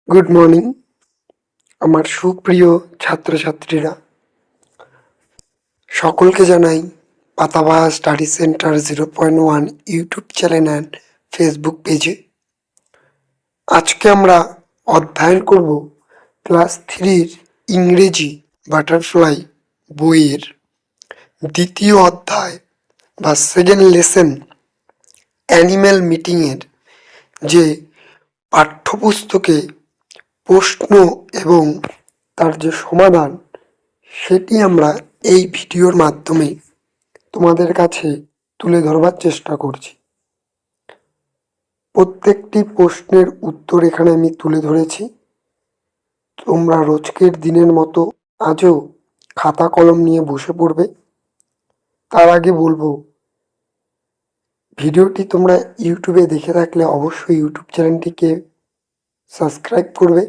Good morning আমার সুপ্রিয় ছাত্রছাত্রীরা। সকলকে জানাই Patabahar study centre 0.1 YouTube channel and Facebook পেজে। আজকে আমরা অধ্যয়ন করব ক্লাস 3 ইংরেজি বাটারফ্লাই বইয়ের দ্বিতীয় অধ্যায় বা সেকেন্ড লেসন অ্যানিম্যাল মিটিংয়ের যে পাঠ্যপুস্তকে প্রশ্ন এবং তার যে সমাধান সেটি আমরা এই ভিডিওর মাধ্যমে তোমাদের কাছে তুলে ধরবার চেষ্টা করছি। প্রত্যেকটি প্রশ্নের উত্তর এখানে আমি তুলে ধরেছি। তোমরা রোজকের দিনের মতো আজও খাতা কলম নিয়ে বসে পড়বে। তার আগে বলবো, ভিডিওটি তোমরা ইউটিউবে দেখে থাকলে অবশ্যই ইউটিউব চ্যানেলটিকে সাবস্ক্রাইব করবে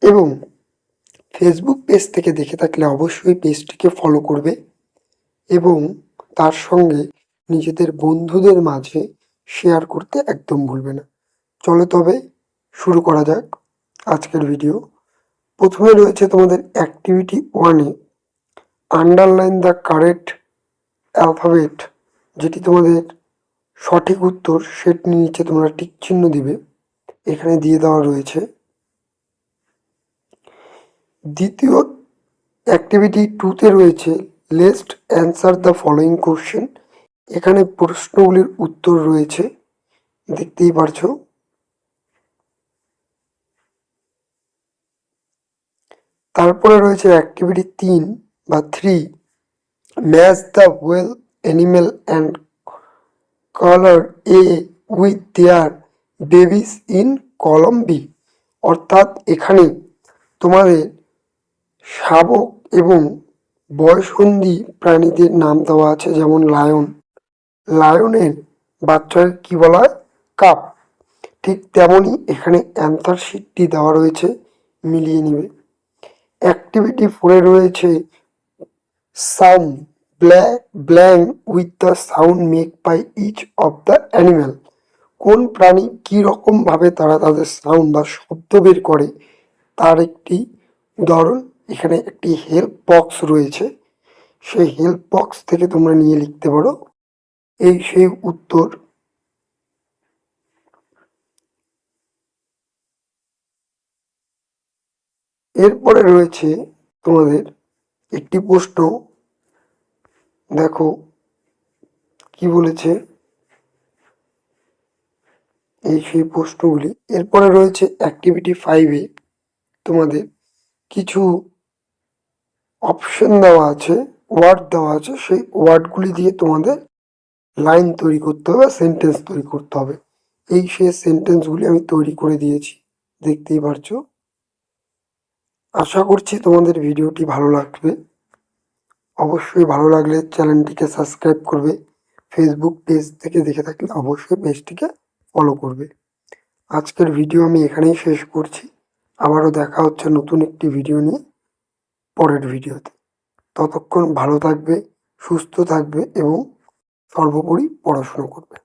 এবং ফেসবুক পেজ থেকে দেখে থাকলে অবশ্যই পেজটিকে ফলো করবে এবং তার সঙ্গে নিজেদের বন্ধুদের মাঝে শেয়ার করতে একদম ভুলবে না। চলো তবে শুরু করা যাক আজকের ভিডিও। প্রথমে রয়েছে তোমাদের অ্যাক্টিভিটি 1-এ আন্ডারলাইন দ্য কারেক্ট অ্যালফাবেট, যেটি তোমাদের সঠিক উত্তর সেটি নিচে তোমরা টিক চিহ্ন দিবে, এখানে দিয়ে দেওয়া রয়েছে। দ্বিতীয় অ্যাক্টিভিটি 2-তে রয়েছে let's answer the following question, এখানে প্রশ্নগুলির উত্তর রয়েছে, দেখতেই পারছো। তারপরে রয়েছে অ্যাক্টিভিটি 3 বা 3 match the well animal and colour a with their babies in column B, অর্থাৎ এখানে তোমাদের শাবক এবং বয়ঃসন্ধি প্রাণীদের নাম দেওয়া আছে, যেমন লায়নের বাচ্চাকে কি বলা হয়? কাপ। ঠিক তেমনই এখানে অ্যান্সার শিটটি দেওয়া রয়েছে, মিলিয়ে নিবে। অ্যাক্টিভিটি 4-এ রয়েছে sound blank with the sound make by each of the animal, কোন প্রাণী কী রকমভাবে তারা তাদের সাউন্ড বা শব্দ বের করে তার একটি উদাহরণ। এখানে একটি হেল্প বক্স রয়েছে, সেই হেল্প বক্স থেকে তোমরা নিয়ে লিখতে পারো এই সেই উত্তর। এরপরে রয়েছে তোমাদের একটি প্রশ্ন, দেখো কি বলেছে এই সেই প্রশ্নগুলি। এরপরে রয়েছে অ্যাক্টিভিটি 5-এ তোমাদের কিছু অপশন দেওয়া আছে, ওয়ার্ড দেওয়া আছে, সেই ওয়ার্ডগুলি দিয়ে তোমাদের লাইন তৈরি করতে হবে, সেন্টেন্স তৈরি করতে হবে। এই সেই সেন্টেন্সগুলি আমি তৈরি করে দিয়েছি, দেখতেই পারছো। আশা করছি তোমাদের ভিডিওটি ভালো লাগবে। অবশ্যই ভালো লাগলে চ্যানেলটিকে সাবস্ক্রাইব করবে, ফেসবুক পেজ থেকে দেখে থাকলে অবশ্যই পেজটিকে ফলো করবে। আজকের ভিডিও আমি এখানেই শেষ করছি। আবারও দেখা হচ্ছে নতুন একটি ভিডিও নিয়ে পরের ভিডিওতে। ততক্ষণ ভালো থাকবে, সুস্থ থাকবে এবং সর্বোপরি পড়াশুনো করবে।